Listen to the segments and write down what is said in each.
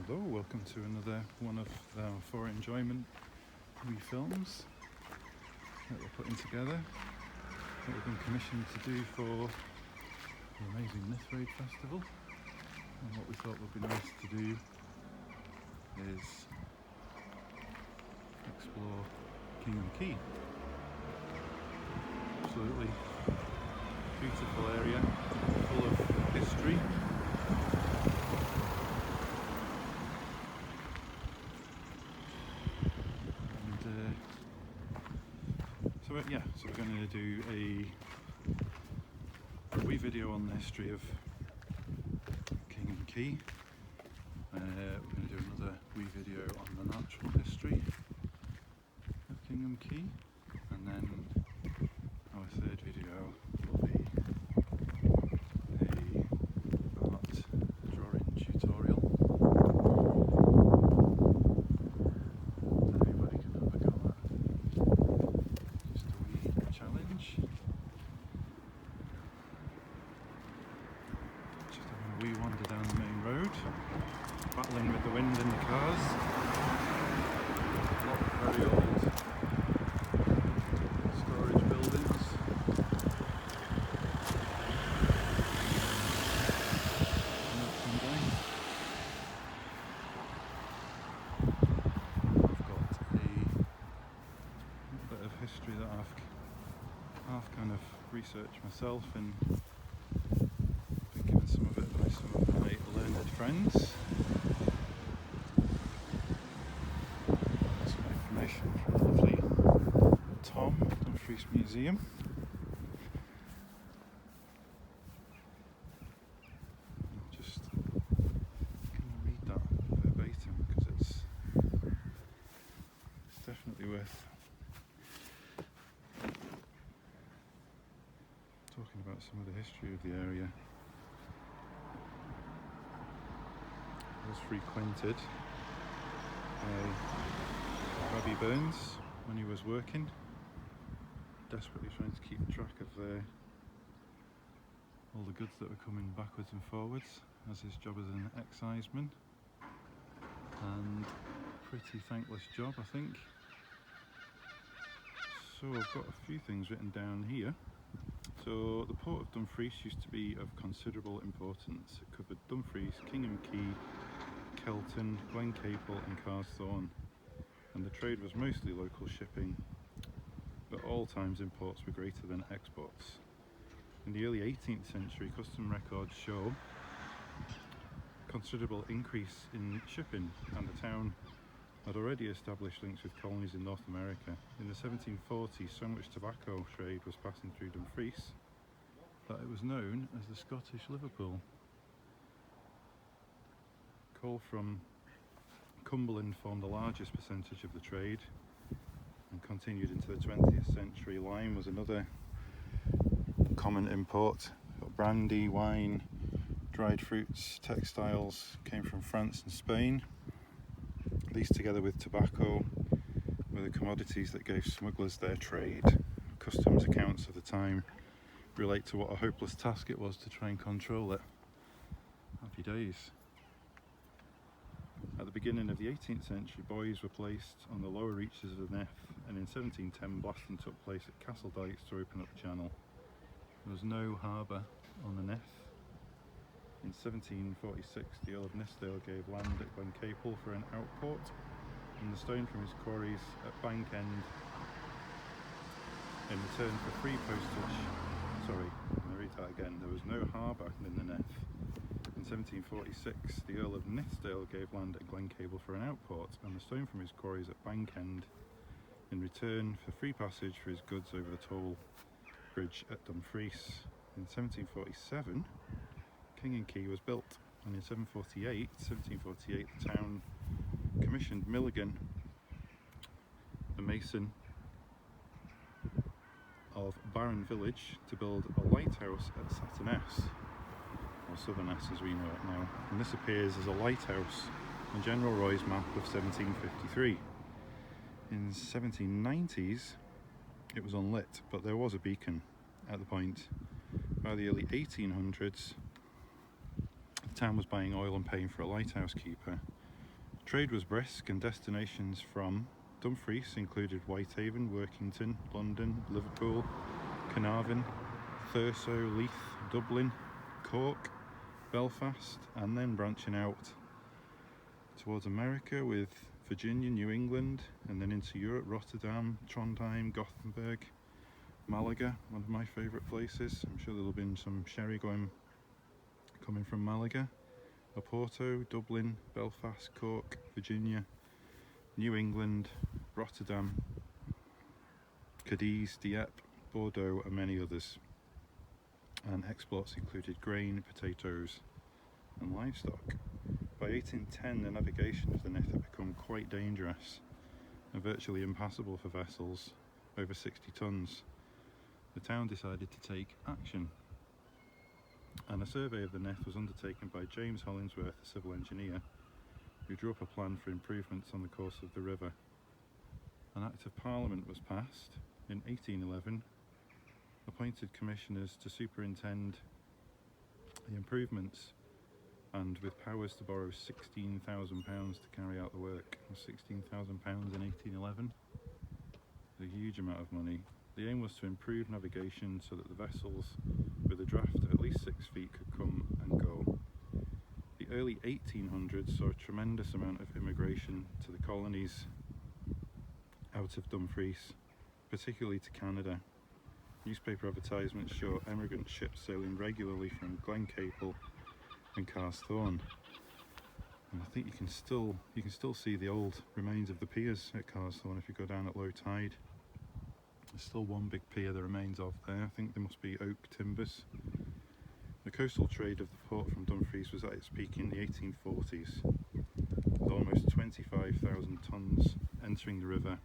Hello, welcome to another one of our For Enjoyment films that we're putting together, that we've been commissioned to do for the amazing Nithraid festival. And what we thought would be nice to do is explore Kingholm Quay. Absolutely beautiful area, full of history. So we're going to do a wee video on the history of Kingholm Quay. We're going to do another wee video on the natural history of Kingholm Quay, and then our third video will be a art drawing tutorial. Anybody can have a go at. Just a wee challenge. Just having a wee wander down the main road, battling with the wind in the cars. A lot of very old storage buildings. I've got a little bit of history that I've kind of researched myself and been given some of it by some of my learned friends. Some information from the lovely Tom at Dumfries Museum. I'm just going to read that verbatim because it's definitely worth talking about some of the history of the area. It was frequented by Robbie Burns when he was working, desperately trying to keep track of all the goods that were coming backwards and forwards as his job as an exciseman, and pretty thankless job, I think. So I've got a few things written down here. So the Port of Dumfries used to be of considerable importance. It covered Dumfries, Kingholm Quay, Kelton, Glencaple and Carsthorne, and the trade was mostly local shipping, but at all times imports were greater than exports. In the early 18th century, custom records show considerable increase in shipping, and the town had already established links with colonies in North America. In the 1740s, so much tobacco trade was passing through Dumfries that it was known as the Scottish Liverpool. Coal from Cumberland formed the largest percentage of the trade and continued into the 20th century. Lime was another common import. Brandy, wine, dried fruits, textiles came from France and Spain. These, together with tobacco, were the commodities that gave smugglers their trade. Customs accounts of the time relate to what a hopeless task it was to try and control it. Happy days. At the beginning of the 18th century, buoys were placed on the lower reaches of the Nith, and in 1710 blasting took place at Castle Dykes to open up the channel. There was no harbour on the Nith. In 1746, the Earl of Nithsdale gave land at Glencaple for an outport, and the stone from his quarries at Bank End in return for free postage. Sorry, let me read that again. There was no harbour in the Nith. In 1746, the Earl of Nithsdale gave land at Glencaple for an outport, and the stone from his quarries at Bank End in return for free passage for his goods over the toll bridge at Dumfries. In 1747, Kingholm Quay was built, and in 1748, the town commissioned Milligan, the mason of Barron Village, to build a lighthouse at Saturn-S, or Southern-S as we know it now, and this appears as a lighthouse on General Roy's map of 1753. In the 1790s it was unlit, but there was a beacon at the point. By the early 1800s, the town was buying oil and paying for a lighthouse keeper, Trade was brisk and destinations from Dumfries included Whitehaven, Workington, London, Liverpool, Carnarvon, Thurso, Leith, Dublin, Cork, Belfast, and then branching out towards America with Virginia, New England, and then into Europe, Rotterdam, Trondheim, Gothenburg, Malaga, one of my favourite places. I'm sure there'll have been some sherry coming from Malaga, Oporto, Dublin, Belfast, Cork, Virginia, New England, Rotterdam, Cadiz, Dieppe, Bordeaux, and many others. And exports included grain, potatoes, and livestock. By 1810, the navigation of the Nith had become quite dangerous and virtually impassable for vessels over 60 tons. The town decided to take action, and a survey of the Nith was undertaken by James Hollingsworth, a civil engineer, who drew up a plan for improvements on the course of the river. An Act of Parliament was passed in 1811, appointed commissioners to superintend the improvements, and with powers to borrow £16,000 to carry out the work. £16,000 in 1811, a huge amount of money. The aim was to improve navigation so that the vessels with a draft of at least 6 feet could come and go. The early 1800s saw a tremendous amount of immigration to the colonies out of Dumfries, particularly to Canada. Newspaper advertisements show emigrant ships sailing regularly from Glencaple and Carsthorne, and I think you can still see the old remains of the piers at Carsthorne if you go down at low tide. There's still one big pier that remains of there. I think they must be oak timbers. The coastal trade of the port from Dumfries was at its peak in the 1840s, with almost 25,000 tonnes entering the river,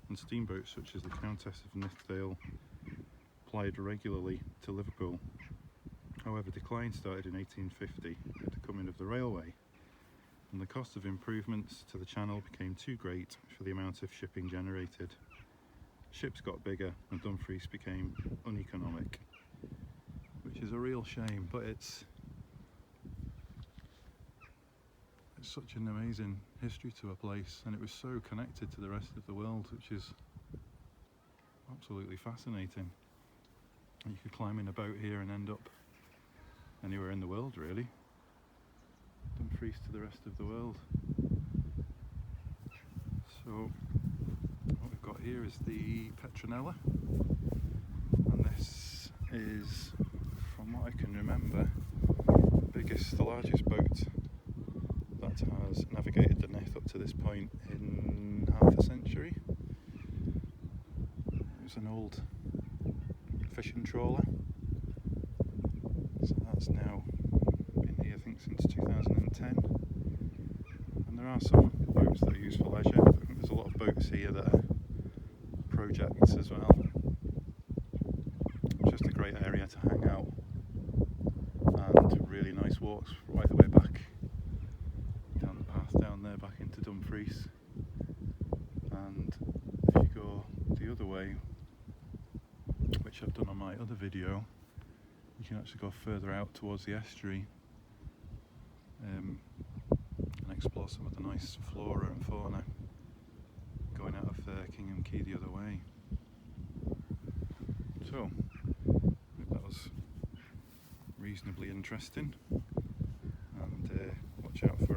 and steamboats such as the Countess of Nithraid plied regularly to Liverpool. However, decline started in 1850 with the coming of the railway, and the cost of improvements to the channel became too great for the amount of shipping generated. Ships got bigger and Dumfries became uneconomic, which is a real shame, but it's such an amazing history to a place, and it was so connected to the rest of the world, which is absolutely fascinating. You could climb in a boat here and end up anywhere in the world, really. Dumfries to the rest of the world. So what we've got here is the Petronella, and this is, from what I can remember, the largest boat that has navigated the Nith up to this point in half a century. It was an old fishing trawler, so that's now been here I think since 2010, and there are some boats that are used for leisure. I think there's a lot of boats here that are projects as well. Just a great area to hang out, and really nice walks right the way back down the path down there back into Dumfries. And if you go the other way, which I've done on my other video, you can actually go further out towards the estuary and explore some of the nice flora and fauna going out of Kingholm Quay the other way. So, I hope that was reasonably interesting, and watch out for